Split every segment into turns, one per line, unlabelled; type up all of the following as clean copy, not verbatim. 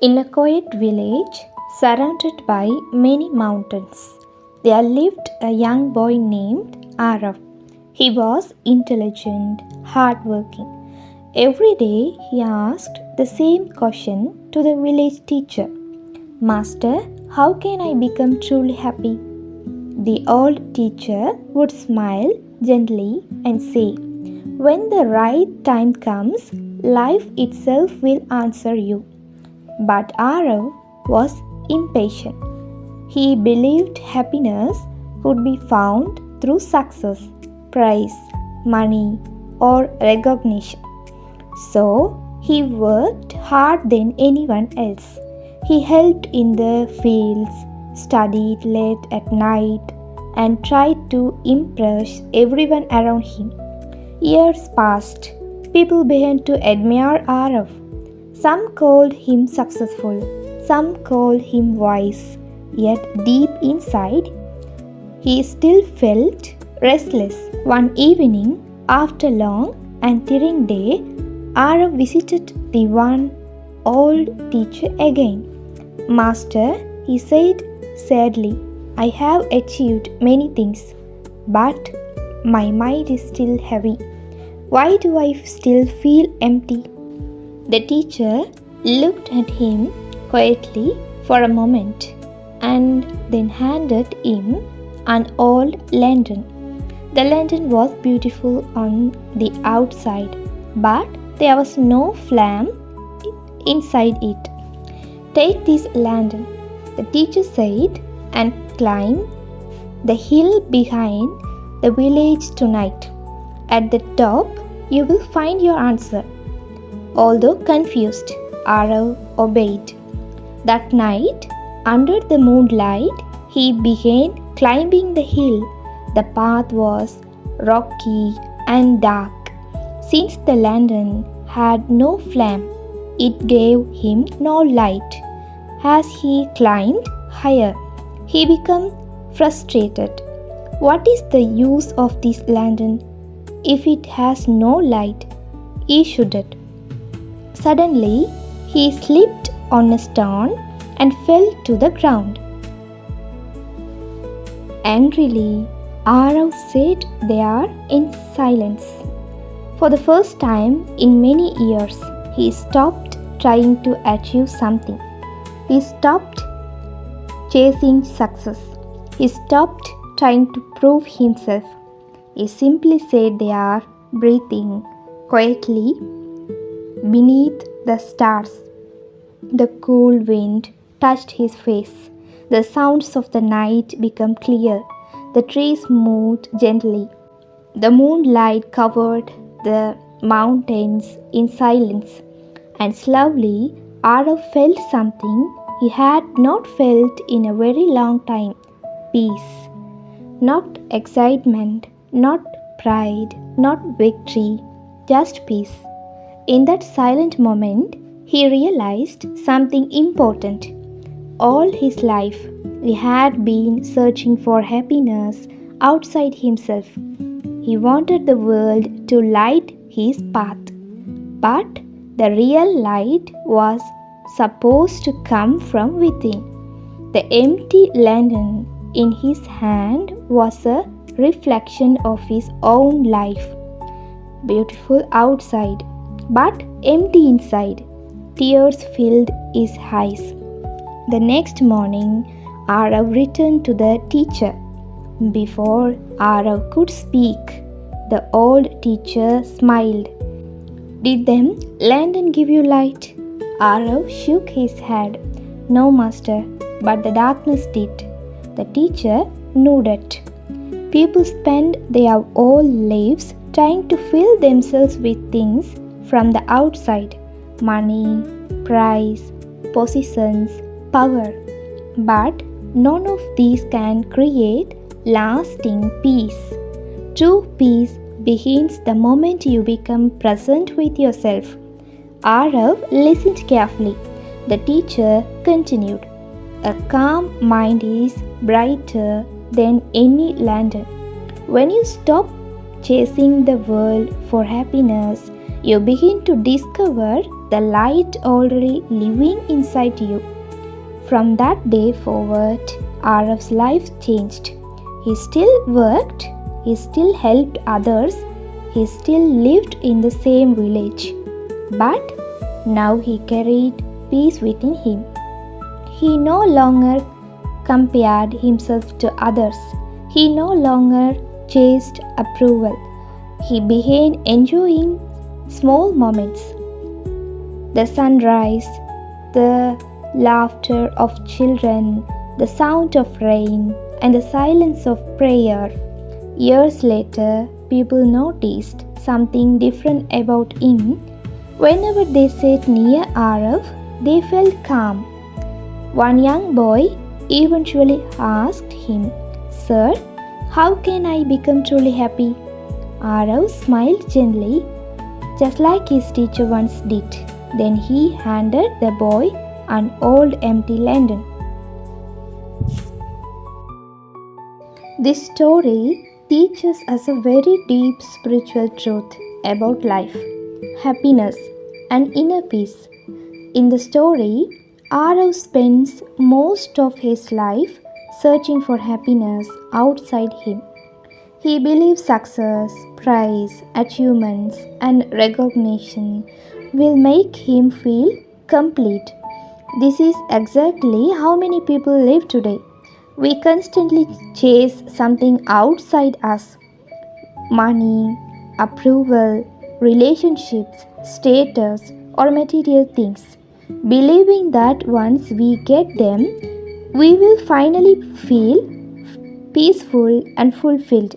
In a quiet village surrounded by many mountains, there lived a young boy named Arav. He was intelligent, hardworking. Every day he asked the same question to the village teacher: Master, how can I become truly happy? The old teacher would smile gently and say, when the right time comes, life itself will answer you. But Arav was impatient. He believed happiness could be found through success, praise, money, or recognition. So he worked harder than anyone else. He helped in the fields, studied late at night, and tried to impress everyone around him. Years passed. People began to admire Arav. Some called him successful, some called him wise, yet deep inside, he still felt restless. One evening, after a long and tiring day, Arav visited the one old teacher again. Master, he said sadly, I have achieved many things, but my mind is still heavy. Why do I still feel empty? The teacher looked at him quietly for a moment and then handed him an old lantern. The lantern was beautiful on the outside, but there was no flame inside it. Take this lantern, the teacher said, and climb the hill behind the village tonight. At the top, you will find your answer. Although confused, Arav obeyed. That night, under the moonlight, he began climbing the hill. The path was rocky and dark. Since the lantern had no flame, it gave him no light. As he climbed higher, he became frustrated. What is the use of this lantern if it has no light? He shuddered. Suddenly, he slipped on a stone and fell to the ground. Angrily, Arav sat there in silence. For the first time in many years, he stopped trying to achieve something. He stopped chasing success. He stopped trying to prove himself. He simply sat there, breathing quietly beneath the stars. The cool wind touched his face. The sounds of the night became clear. The trees moved gently. The moonlight covered the mountains in silence. And slowly, Arav felt something he had not felt in a very long time. Peace. Not excitement, not pride, not victory, just peace. In that silent moment, he realized something important. All his life, he had been searching for happiness outside himself. He wanted the world to light his path. But the real light was supposed to come from within. The empty lantern in his hand was a reflection of his own life. Beautiful outside, but empty inside. Tears filled his eyes. The next morning, Arav returned to the teacher. Before Arav could speak, the old teacher smiled. Did the lantern give you light? Arav shook his head. No, master, but the darkness did. The teacher nodded. People spend their whole lives trying to fill themselves with things from the outside: money, prize, possessions, power. But none of these can create lasting peace. True peace begins the moment you become present with yourself. Arav listened carefully. The teacher continued. A calm mind is brighter than any lantern. When you stop chasing the world for happiness, you begin to discover the light already living inside you. From that day forward, Arav's life changed. He still worked, he still helped others, he still lived in the same village. But now he carried peace within him. He no longer compared himself to others. He no longer chased approval. He began enjoying small moments: the sunrise, the laughter of children, the sound of rain, and the silence of prayer. Years later, people noticed something different about him. Whenever they sat near Arav, they felt calm. One young boy eventually asked him, "Sir, how can I become truly happy?" Arav smiled gently, just like his teacher once did. Then he handed the boy an old empty lantern. This story teaches us a very deep spiritual truth about life, happiness, and inner peace. In the story, Arav spends most of his life searching for happiness outside him. He believes success, praise, achievements, and recognition will make him feel complete. This is exactly how many people live today. We constantly chase something outside us: money, approval, relationships, status, or material things, believing that once we get them, we will finally feel peaceful and fulfilled.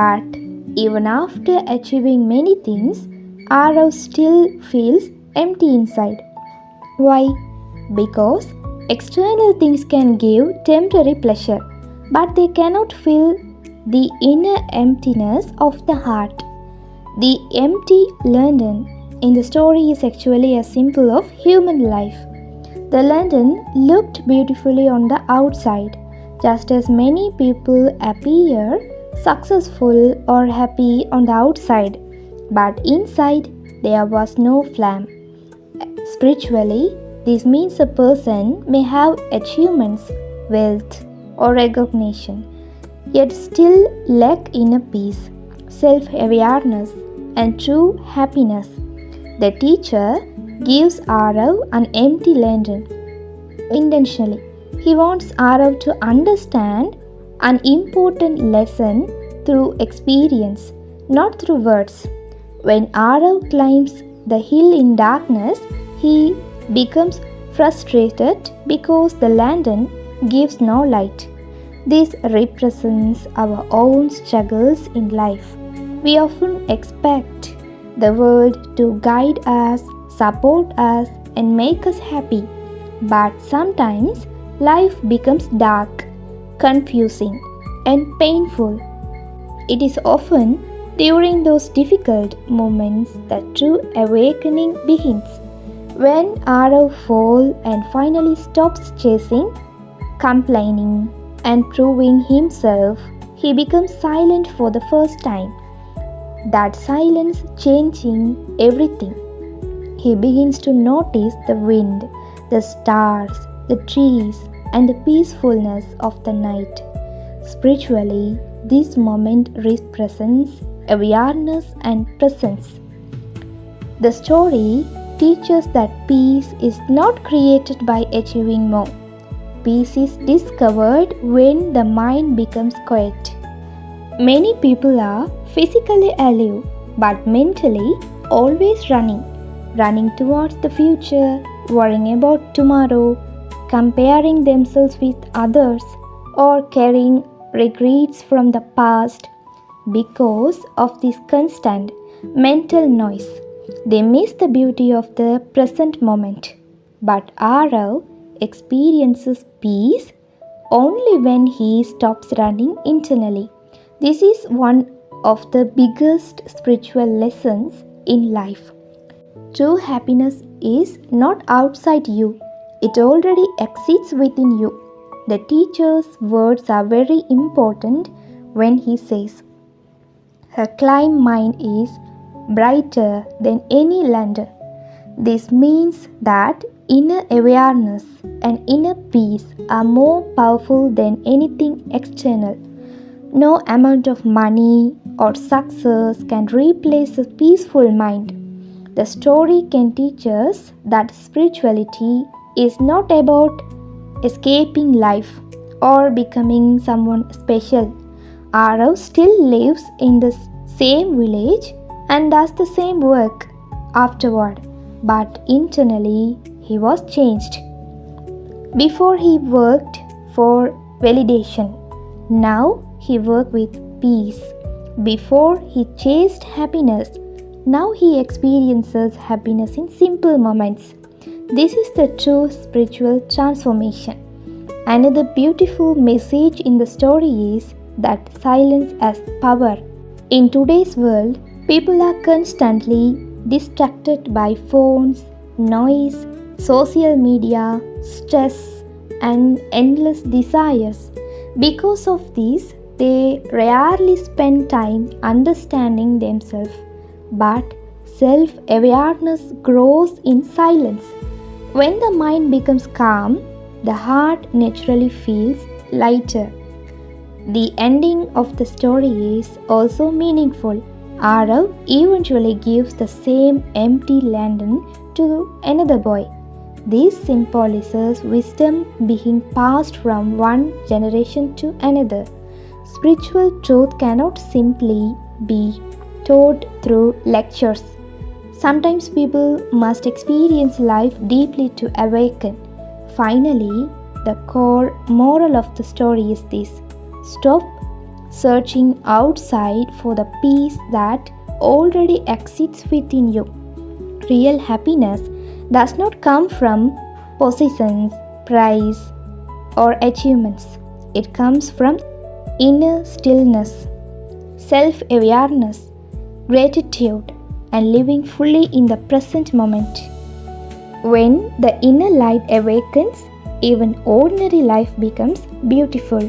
But even after achieving many things, Arav still feels empty inside. Why? Because external things can give temporary pleasure, but they cannot fill the inner emptiness of the heart. The empty lantern in the story is actually a symbol of human life. The lantern looked beautifully on the outside, just as many people appear successful or happy on the outside, but inside there was no flame. Spiritually, this means a person may have achievements, wealth, or recognition, yet still lack inner peace, self awareness, and true happiness. The teacher gives Arav an empty lantern intentionally. He wants Arav to understand an important lesson through experience, not through words. When Arav climbs the hill in darkness, he becomes frustrated because the lantern gives no light. This represents our own struggles in life. We often expect the world to guide us, support us, and make us happy. But sometimes life becomes dark, confusing, and painful. It is often during those difficult moments that true awakening begins. When Arav falls and finally stops chasing, complaining, and proving himself, he becomes silent for the first time. That silence changing everything. He begins to notice the wind, the stars, the trees, and the peacefulness of the night. Spiritually, this moment represents awareness and presence. The story teaches that peace is not created by achieving more. Peace is discovered when the mind becomes quiet. Many people are physically alive but mentally always running towards the future, worrying about tomorrow, comparing themselves with others, or carrying regrets from the past. Because of this constant mental noise, they miss the beauty of the present moment. But Arav experiences peace only when he stops running internally. This is one of the biggest spiritual lessons in life. True happiness is not outside you, it already exists within you. The teacher's words are very important when he says, "Her climb mind is brighter than any lantern." This means that inner awareness and inner peace are more powerful than anything external. No amount of money or success can replace a peaceful mind. The story can teach us that spirituality is not about escaping life or becoming someone special. Arav still lives in the same village and does the same work afterward, but internally he was changed. Before he worked for validation, now he worked with peace. Before he chased happiness, now he experiences happiness in simple moments. This is the true spiritual transformation. Another beautiful message in the story is that silence has power. In today's world, people are constantly distracted by phones, noise, social media, stress, and endless desires. Because of this, they rarely spend time understanding themselves. But self-awareness grows in silence. When the mind becomes calm, the heart naturally feels lighter. The ending of the story is also meaningful. Arav eventually gives the same empty lantern to another boy. This symbolizes wisdom being passed from one generation to another. Spiritual truth cannot simply be taught through lectures. Sometimes people must experience life deeply to awaken. Finally, the core moral of the story is this: stop searching outside for the peace that already exists within you. Real happiness does not come from possessions, praise, or achievements. It comes from inner stillness, self-awareness, gratitude, and living fully in the present moment. When the inner light awakens, even ordinary life becomes beautiful.